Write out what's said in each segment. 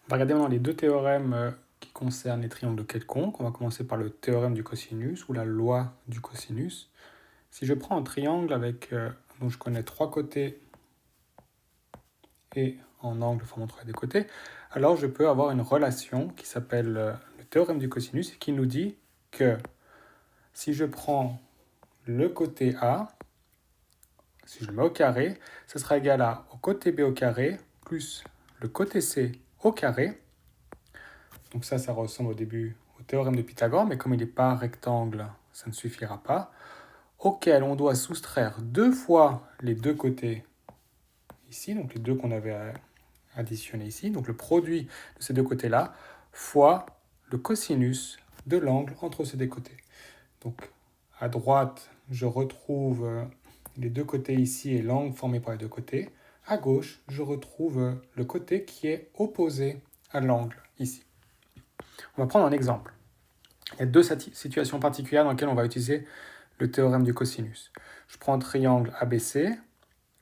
On va regarder maintenant les deux théorèmes qui concernent les triangles quelconques. On va commencer par le théorème du cosinus ou la loi du cosinus. Si je prends un triangle dont je connais trois côtés et en angle formant trois des côtés, alors je peux avoir une relation qui s'appelle le théorème du cosinus et qui nous dit que si je prends le côté A, si je le mets au carré, ce sera égal au côté B au carré plus le côté C au carré. Donc ça ressemble au début au théorème de Pythagore, mais comme il n'est pas rectangle, ça ne suffira pas. Auquel on doit soustraire deux fois les deux côtés ici, donc les deux qu'on avait additionnés ici, donc le produit de ces deux côtés-là, fois le cosinus de l'angle entre ces deux côtés. Donc à droite, je retrouve les deux côtés ici et l'angle formé par les deux côtés. À gauche, je retrouve le côté qui est opposé à l'angle ici. On va prendre un exemple. Il y a deux situations particulières dans lesquelles on va utiliser le théorème du cosinus. Je prends un triangle ABC,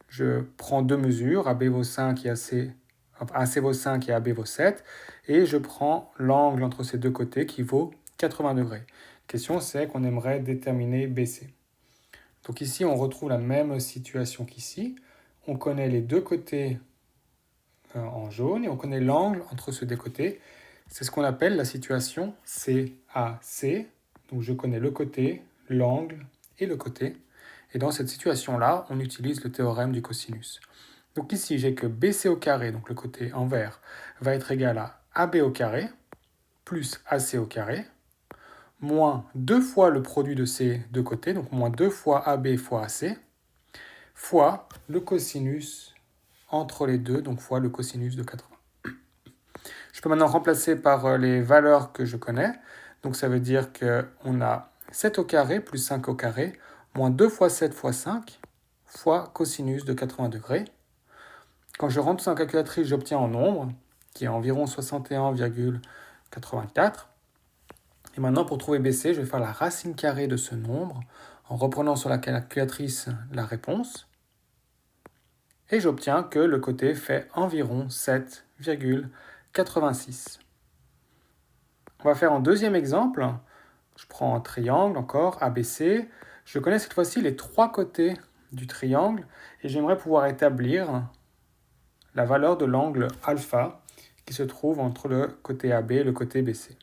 je prends deux mesures, AB vaut 5 et AC vaut 5 et AB vaut 7, et je prends l'angle entre ces deux côtés qui vaut 80 degrés. La question, c'est qu'on aimerait déterminer BC. Donc ici, on retrouve la même situation qu'ici. On connaît les deux côtés en jaune et on connaît l'angle entre ces deux côtés. C'est ce qu'on appelle la situation CAC. Donc je connais le côté, l'angle et le côté. Et dans cette situation-là, on utilise le théorème du cosinus. Donc ici, j'ai que BC au carré, donc le côté en vert, va être égal à AB au carré plus AC au carré, moins 2 fois le produit de ces deux côtés, donc moins 2 fois AB fois AC, fois le cosinus entre les deux, donc fois le cosinus de 80. Je peux maintenant remplacer par les valeurs que je connais. Donc ça veut dire qu'on a 7 au carré plus 5 au carré, moins 2 fois 7 fois 5, fois cosinus de 80 degrés. Quand je rentre ça en calculatrice, j'obtiens un nombre qui est environ 61,84. Et maintenant, pour trouver BC, je vais faire la racine carrée de ce nombre en reprenant sur la calculatrice la réponse. Et j'obtiens que le côté fait environ 7,86. On va faire un deuxième exemple. Je prends un triangle encore, ABC. Je connais cette fois-ci les trois côtés du triangle et j'aimerais pouvoir établir la valeur de l'angle alpha qui se trouve entre le côté AB et le côté BC.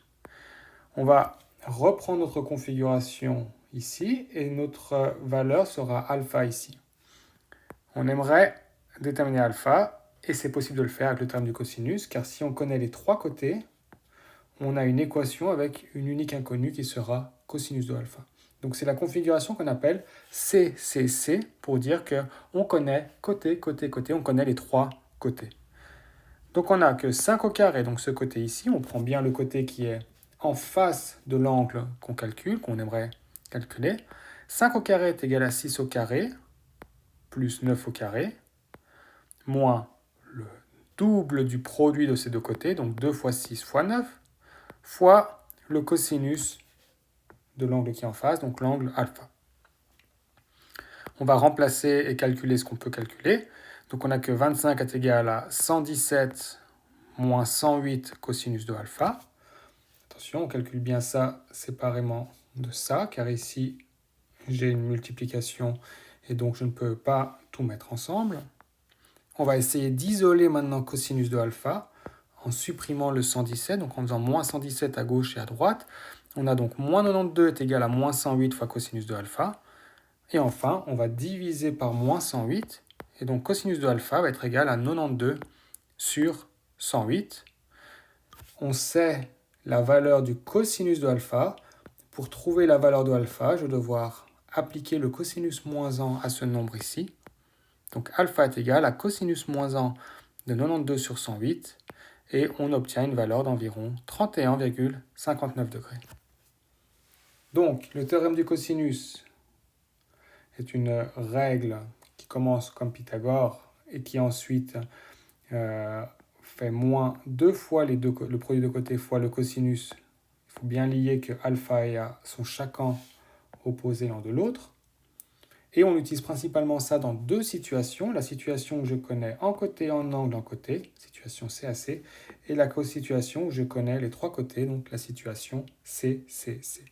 On va reprendre notre configuration ici et notre valeur sera alpha ici. On aimerait déterminer alpha et c'est possible de le faire avec le terme du cosinus car si on connaît les trois côtés, on a une équation avec une unique inconnue qui sera cosinus de alpha. Donc c'est la configuration qu'on appelle CCC pour dire qu'on connaît côté, côté, côté, on connaît les trois côtés. Donc on n'a que 5 au carré, donc ce côté ici, on prend bien le côté qui est en face de l'angle qu'on calcule, qu'on aimerait calculer. 5 au carré est égal à 6 au carré, plus 9 au carré, moins le double du produit de ces deux côtés, donc 2 fois 6 fois 9, fois le cosinus de l'angle qui est en face, donc l'angle alpha. On va remplacer et calculer ce qu'on peut calculer. Donc on a que 25 est égal à 117 moins 108 cosinus de alpha. Attention, on calcule bien ça séparément de ça, car ici j'ai une multiplication et donc je ne peux pas tout mettre ensemble. On va essayer d'isoler maintenant cosinus de alpha en supprimant le 117, donc en faisant moins 117 à gauche et à droite. On a donc moins 92 est égal à moins 108 fois cosinus de alpha. Et enfin, on va diviser par moins 108. Et donc cosinus de alpha va être égal à 92 sur 108. On sait la valeur du cosinus de alpha. Pour trouver la valeur de alpha, je vais devoir appliquer le cosinus moins 1 à ce nombre ici. Donc alpha est égal à cosinus moins 1 de 92 sur 108. Et on obtient une valeur d'environ 31,59 degrés. Donc le théorème du cosinus est une règle qui commence comme Pythagore et qui ensuite fait moins 2 fois le produit de côté fois le cosinus. Il faut bien lier que alpha et a sont chacun opposés l'un de l'autre. Et on utilise principalement ça dans deux situations. La situation où je connais en côté, en angle, en côté, situation CAC, et la situation où je connais les trois côtés, donc la situation CCC.